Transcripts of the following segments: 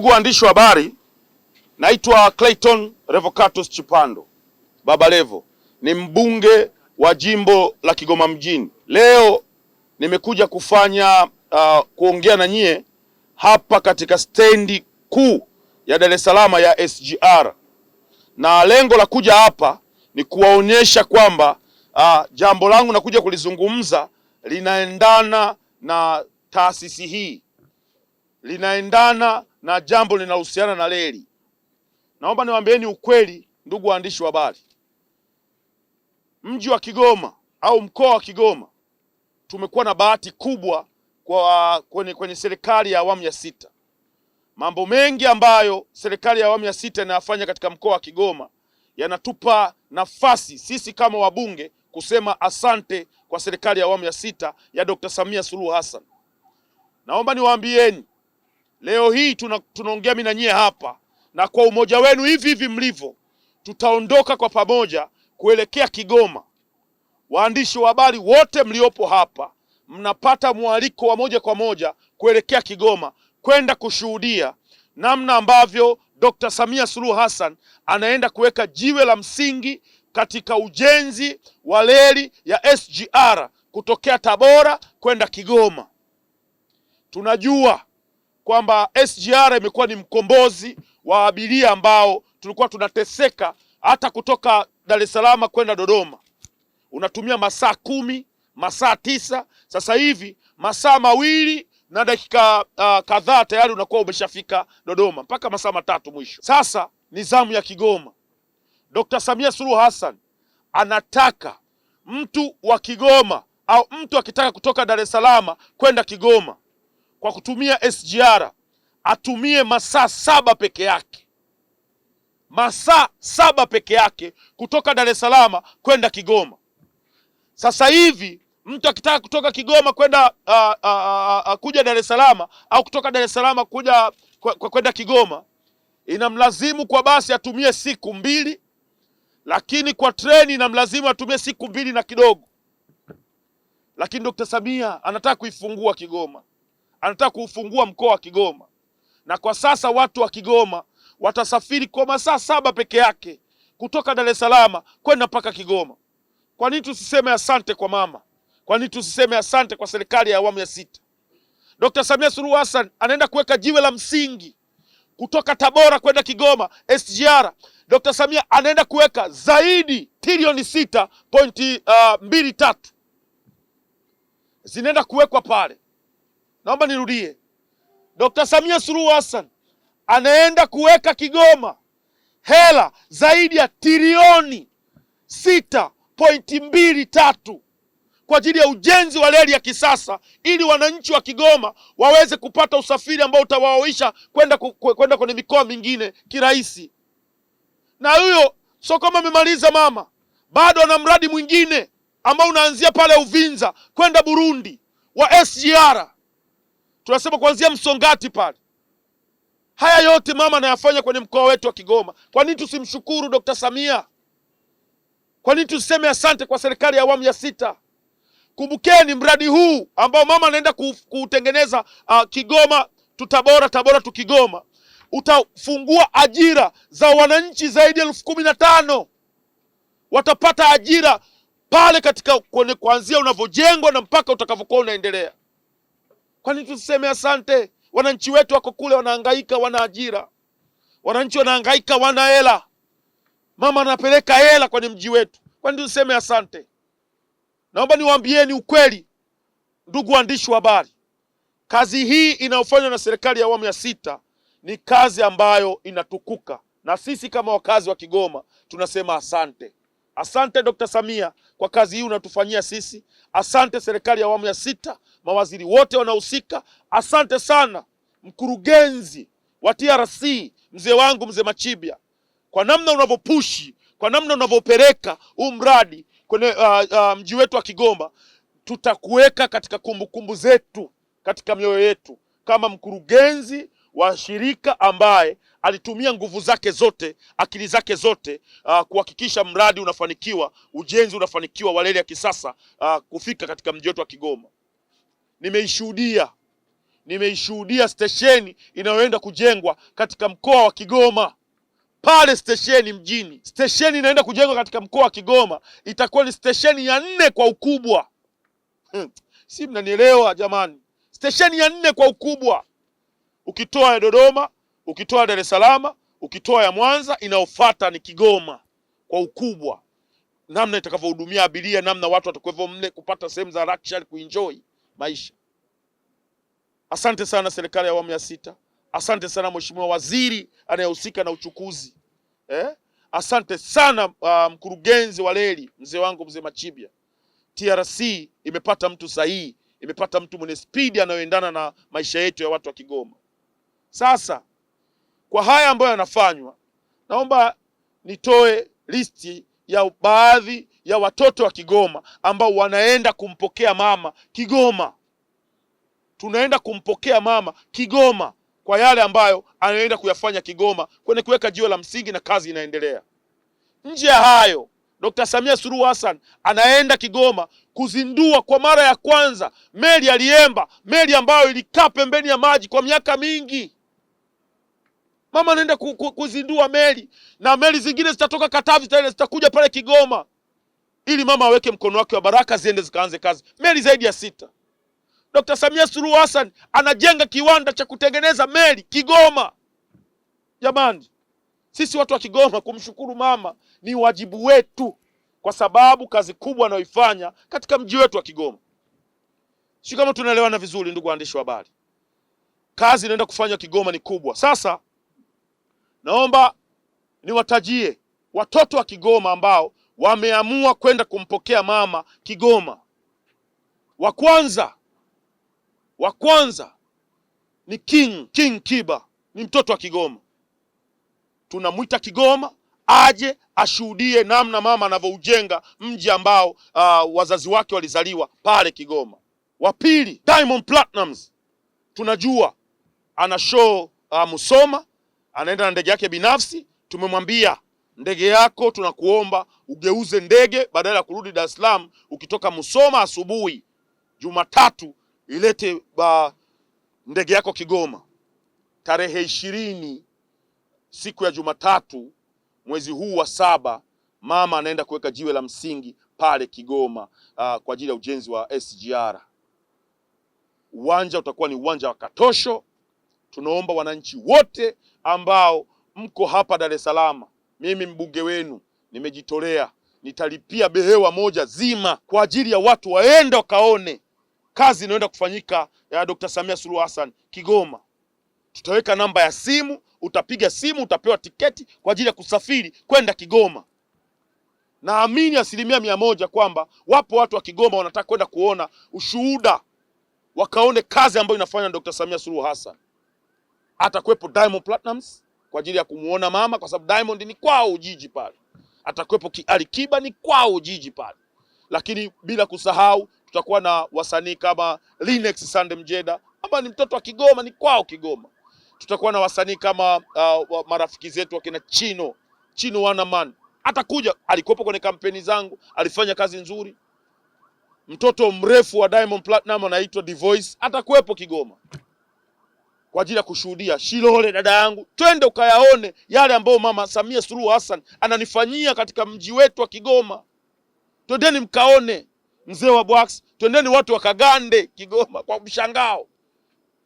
Ndugu waandishi wa habari, naitwa Clayton Revocatus Chipando Baba Levo, ni mbunge wa jimbo la Kigoma mjini. Leo nimekuja kuongea na nyie hapa katika stendi kuu ya Dar es Salaam ya SGR, na lengo la kuja hapa ni kuwaonyesha kwamba jambo langu nakuja kulizungumza linaendana na taasisi hii, linaendana na jambo linalohusiana na reli. Naomba niwaambieni ukweli, ndugu waandishi wa habari, mji wa Kigoma au mkoa wa Kigoma tumekuwa na bahati kubwa kwenye serikali ya awamu ya sita. Mambo mengi ambayo serikali ya awamu ya sita inayafanya katika mkoa wa Kigoma yanatupa nafasi sisi kama wabunge kusema asante kwa serikali ya awamu ya sita ya Dr. Samia Suluhu Hassan. Naomba niwaambieni leo hii tunaongea mimi na nyie hapa, na kwa umoja wenu hivi mlivyo, tutaondoka kwa pamoja kuelekea Kigoma. Waandishi wa habari wote mliopo hapa mnapata mwaliko wa moja kwa moja kuelekea Kigoma kwenda kushuhudia namna ambavyo Dr. Samia Suluhu Hassan anaenda kuweka jiwe la msingi katika ujenzi wa reli ya SGR kutokea Tabora kwenda Kigoma. Tunajua kwamba SGR imekuwa ni mkombozi wa abiria ambao tulikuwa tunateseka, hata kutoka Dar es Salaam kwenda Dodoma unatumia masaa 10, masaa 9. Sasa hivi masaa 2 na dakika kadhaa tayari unakuwa umeshafika Dodoma, mpaka masaa 3 mwisho. Sasa ni zamu ya Kigoma. Dr. Samia Suluhu Hassan anataka mtu wa Kigoma au mtu akitaka kutoka Dar es Salaam kwenda Kigoma kwa kutumia SGR atumie masaa 7 peke yake. Masaa 7 peke yake kutoka Dar es Salaam kwenda Kigoma. Sasa hivi mtu akitaka kutoka Kigoma kwenda kuja Dar es Salaam au kutoka Dar es Salaam kuja kwenda Kigoma, inamlazimu kwa basi atumie siku 2, lakini kwa treni inamlazimu atumie siku 2 na kidogo. Lakini Dr. Samia anataka kuifungua Kigoma, anataka kuufungua mkoa wa Kigoma, na kwa sasa watu wa Kigoma watasafiri kwa masaa 7 peke yake kutoka Dar es Salaam kwenda mpaka Kigoma. Kwa nini tusiseme asante kwa mama? Kwa nini tusiseme asante kwa serikali ya awamu ya sita? Dr. Samia Suluhu Hassan anaenda kuweka jiwe la msingi kutoka Tabora kwenda Kigoma SGR. Dr. Samia anaenda kuweka zaidi trilioni 6.23 zinaenda kuwekwa pale. Naomba nirudie. Dr. Samia Suluhu Hassan anaenda kuweka Kigoma hela zaidi ya trilioni 6.23 kwa ajili ya ujenzi wa reli ya kisasa, ili wananchi wa Kigoma waweze kupata usafiri ambao utawaoisha kwenda kwenye mikoa mingine kirahisi. Na huyo sio kama amemaliza mama, bado ana mradi mwingine ambao unaanzia pale Uvinza kwenda Burundi wa SGR. Tunasema kuanzia Msongati pale. Haya yote mama anayafanya kwenye mkoa wetu wa Kigoma. Kwa nini tusimshukuru Dr. Samia? Kwa nini tuseme asante kwa serikali ya awamu ya sita? Kumbukeni mradi huu ambao mama anaenda kuutengeneza, Kigoma tu Tabora, Tabora tu Kigoma, utafungua ajira za wananchi zaidi ya 15,000. Watapata ajira pale katika kuanzia unavyojengwa na mpaka utakavyokuwa unaendelea. Kwa nini tuseme asante? Wananchi wetu wako kule wanahangaika, wana ajira. Wananchi wanahangaika, wana hela. Mama anapeleka hela kwenye mji wetu. Kwa nini tuseme asante? Naomba niwaambieni ukweli, ndugu waandishi wa habari, kazi hii inayofanywa na serikali ya awamu ya sita ni kazi ambayo inatukuka, na sisi kama wakazi wa Kigoma tunasema asante. Asante Dr. Samia kwa kazi hii unatufanyia sisi. Asante serikali ya awamu ya sita, mawaziri wote wanahusika. Asante sana mkurugenzi wa TRC, mzee wangu mzee Machibia, kwa namna unavyopushi, kwa namna unavyopeleka huu mradi kwenye mji wetu wa Kigoma. Tutakuweka katika kumbukumbu zetu, katika mioyo yetu, kama mkurugenzi wa shirika ambaye alitumia nguvu zake zote, akili zake zote, kuhakikisha mradi unafanikiwa, ujenzi unafanikiwa wa reli ya kisasa kufika katika mji wetu wa Kigoma. Nimeishuhudia nimeishuhudia stesheni inayoenda kujengwa katika mkoa wa Kigoma. Pale stesheni mjini, stesheni inaenda kujengwa katika mkoa wa Kigoma, itakuwa ni stesheni ya 4 kwa ukubwa. Si mnanielewa jamani? Stesheni ya 4 kwa ukubwa. Ukitoa ya Dodoma, ukitoa Dar es Salaam, ukitoa ya Mwanza, inayofuata ni Kigoma kwa ukubwa. Namna itakavyohudumia abiria, namna watu watakuwepo mle kupata sehemu za luxury kuenjoy maisha. Asante sana serikali ya awamu ya 6. Asante sana mheshimiwa waziri anayehusika na uchukuzi. Asante sana mkurugenzi wa reli, mzee wangu mzee Machibia. TRC imepata mtu sahihi, imepata mtu mwenye spidi anayoendana na maisha yetu ya watu wa Kigoma. Sasa kwa haya ambayo yanafanywa, naomba nitoe listi ya baadhi ya watoto wa Kigoma ambao wanaenda kumpokea mama Kigoma. Tunaenda kumpokea mama Kigoma kwa yale ambayo anaenda kuyafanya Kigoma kwenye kuweka jiwe la msingi, na kazi inaendelea. Nje ya hayo, Dr. Samia Suluhu Hassan anaenda Kigoma kuzindua kwa mara ya kwanza meli ya Liemba, meli ambayo ilikaa pembeni ya maji kwa miaka mingi. Mama anaenda kuzindua meli, na meli zingine zitatoka Katavi zitakuja pale Kigoma, ili mama aweke mkono wake wa baraka, ziende zikaanze kazi. Meli zaidi ya 6. Dr. Samia Suluhu Hassan anajenga kiwanda cha kutengeneza meli Kigoma. Jamani, sisi watu wa Kigoma kumshukuru mama ni wajibu wetu, kwa sababu kazi kubwa anayoifanya katika mji wetu wa Kigoma. Sio kama tunaelewana vizuri, ndugu waandishi wa habari. Kazi inaenda kufanywa Kigoma ni kubwa. Sasa naomba niwatajie watoto wa Kigoma ambao wameamua kwenda kumpokea mama Kigoma. Wa kwanza ni King Kiba, ni mtoto wa Kigoma. Tunamwita Kigoma aje ashuhudie namna mama anavyoujenga mji ambao wazazi wake walizaliwa pale Kigoma. Wa pili, Diamond Platnumz. Tunajua ana show Musoma, anaenda na ndege yake binafsi. Tumemwambia ndege yako tunakuomba ugeuze ndege, badala ya kurudi Dar es Salaam ukitoka Musoma asubuhi, Jumatatu ilete ndege yako Kigoma. Tarehe 20 siku ya Jumatatu mwezi huu wa 7, mama anaenda kuweka jiwe la msingi pale Kigoma kwa ajili ya ujenzi wa SGR. Uwanja utakuwa ni uwanja wa Katosho. Tunaomba wananchi wote ambao mko hapa Dar es Salaam, mimi mbunge wenu nimejitolea, nitalipia behewa moja zima kwa ajili ya watu waende wakaone kazi inayoenda kufanyika ya Dr. Samia Suluhu Hassan Kigoma. Tutaweka namba ya simu, utapiga simu, utapewa tiketi kwa ajili ya kusafiri kwenda Kigoma. Naamini 100% kwamba wapo watu wa Kigoma wanataka kwenda kuona ushuhuda, wakaone kazi ambayo inafanywa na Dr. Samia Suluhu Hassan. Atakuwepo Diamond Platnumz kwa ajili ya kumuona mama, kwa sababu Diamond ni kwao Ujiji pale. Atakuwepo Ali Kiba, ni kwao Ujiji pale. Lakini bila kusahau tutakuwa na wasanii kama Linex Sande Mjeda, ambaye ni mtoto wa Kigoma, ni kwao Kigoma. Tutakuwa na wasanii kama marafiki zetu wakina Chino Wanaman. Atakuja, alikuwepo kwenye kampeni zangu, alifanya kazi nzuri. Mtoto mrefu wa Diamond Platinum anaitwa Divoice, atakuwepo Kigoma kwa ajili ya kushuhudia. Shilole dada yangu, twende ukayaone yale ambayo mama Samia Suluhu Hassan ananifanyia katika mji wetu wa Kigoma. Twendeni mkaone. Mzee wa Bwax, twendeni watu wakagande Kigoma kwa mshangao.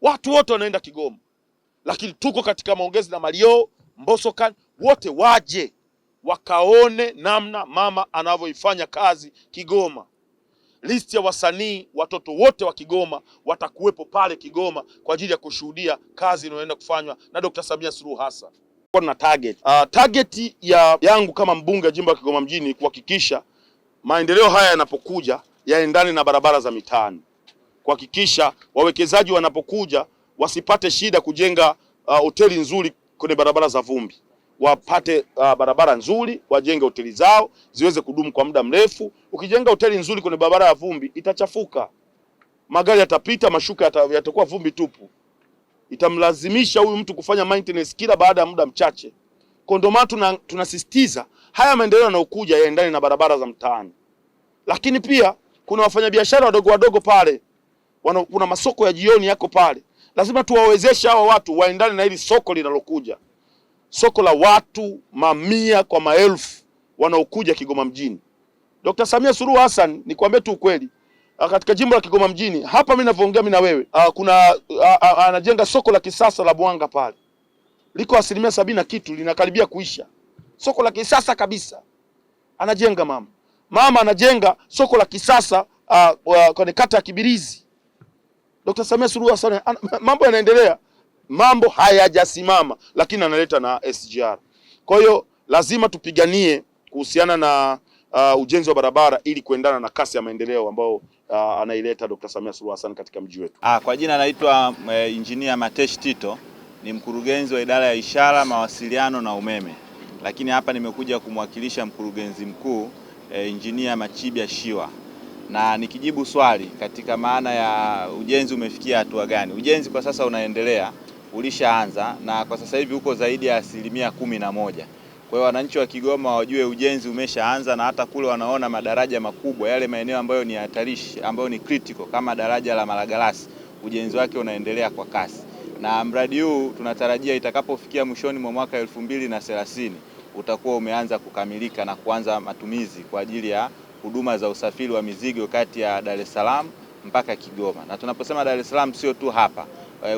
Watu wote wanaenda Kigoma. Lakini tuko katika maongezi na Mario Mbosokan, wote waje wakaone namna mama anavyoifanya kazi Kigoma. Listi ya wasanii, watoto wote wa Kigoma watakuwepo pale Kigoma kwa ajili ya kushuhudia kazi inayoenda kufanywa na Dr. Samia Suluhu Hassan. Kwa na target yangu kama mbunge wa jimbo la Kigoma mjini kuhakikisha maendeleo haya yanapokuja yaendane na barabara za mitaani. Kuhakikisha wawekezaji wanapokuja wasipate shida kujenga hoteli nzuri kwenye barabara za vumbi. Wapate barabara nzuri, wajenge hoteli zao ziweze kudumu kwa muda mrefu. Ukijenga hoteli nzuri kwenye barabara ya vumbi itachafuka. Magari yatapita, mashuka yatakuwa vumbi tupu. Itamlazimisha huyu mtu kufanya maintenance kila baada ya muda mchache. Kwa ndio maana tunasisitiza haya maendeleo yanayokuja yaendane na barabara za mtaani. Lakini pia kuna wafanyabiashara wadogo pale. Kuna masoko ya jioni yako pale. Lazima tuwawezeshe hawa watu waendane na hili soko linalokuja, soko la watu mamia kwa maelfu wanaokuja Kigoma mjini. Dr. Samia Suluhu Hassan, nikwambie tu ukweli, katika jimbo la Kigoma mjini hapa mimi ninavyoongea mimi na wewe, anajenga soko la kisasa la Mwanga pale, liko 70% na kitu, linakaribia kuisha. Soko la kisasa kabisa anajenga mama anajenga soko la kisasa kwenye kata ya Kibirizi. Dr. Samia Suluhu Hassan, mambo yanaendelea, mambo hayajasimama, lakini analeta na SGR. Kwa hiyo lazima tupiganie kuhusiana na ujenzi wa barabara ili kuendana na kasi ya maendeleo ambao anaileta Dr. Samia Suluhu Hassan katika mji wetu. Kwa jina naitwa Engineer Matesh Tito, ni mkurugenzi wa idara ya ishara, mawasiliano na umeme. Lakini hapa nimekuja kumwakilisha mkurugenzi mkuu Engineer Machibia Shiwa. Na nikijibu swali katika maana ya ujenzi umefikia hatua gani? Ujenzi kwa sasa unaendelea, ulishaanza na kwa sasa hivi uko zaidi ya 11%. Kwa hiyo wananchi wa Kigoma wajue ujenzi umeshaanza, na hata kule wanaona madaraja makubwa, yale maeneo ambayo ni hatarishi, ambayo ni critical kama daraja la Malagarasi, ujenzi wake unaendelea kwa kasi. Na mradi huu tunatarajia itakapofikia mwishoni mwa mwaka 2030 utakuwa umeanza kukamilika na kuanza matumizi kwa ajili ya huduma za usafiri wa mizigo kati ya Dar es Salaam mpaka Kigoma. Na tunaposema Dar es Salaam sio tu hapa,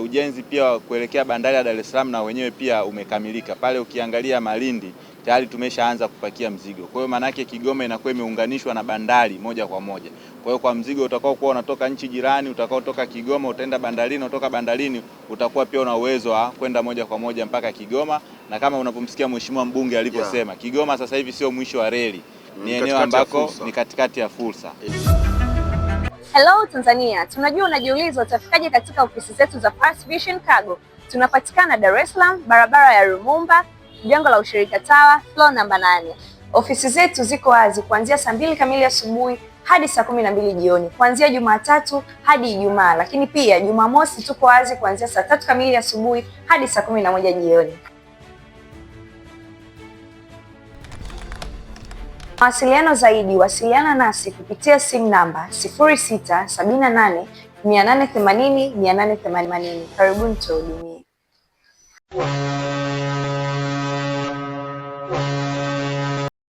ujenzi pia kuelekea bandari ya Dar es Salaam na wenyewe pia umekamilika. Pale ukiangalia Malindi tayari tumeshaanza kupakia mzigo. Kwa hiyo maana yake Kigoma inakuwa imeunganishwa na bandari moja kwa moja. Kwa hiyo kwa mzigo utakao kuwa unatoka nchi jirani, utakao toka Kigoma utaenda bandarini, utoka bandarini utakuwa pia una uwezo wa kwenda moja kwa moja mpaka Kigoma. Na kama unapomsikia mheshimiwa mbunge alivyosema, Kigoma sasa hivi sio mwisho wa reli, ni eneo ambako ni katikati ya fursa. Hello Tanzania, tunajua unajiuliza utafikaje katika ofisi zetu za Past Vision Cargo. Tunapatikana Dar es Salaam, barabara ya Rumumba, jengo la ushirika Tower, floor namba 8. Ofisi zetu ziko wazi kuanzia saa 2 kamili asubuhi hadi saa 12 jioni, kuanzia Jumatatu hadi Ijumaa, lakini pia Jumamosi tuko wazi kuanzia saa 3 kamili asubuhi hadi saa 11 jioni. Mawasiliano zaidi, wasiliana nasi kupitia simu namba 0678 880 880. Karibuni tuhudumie.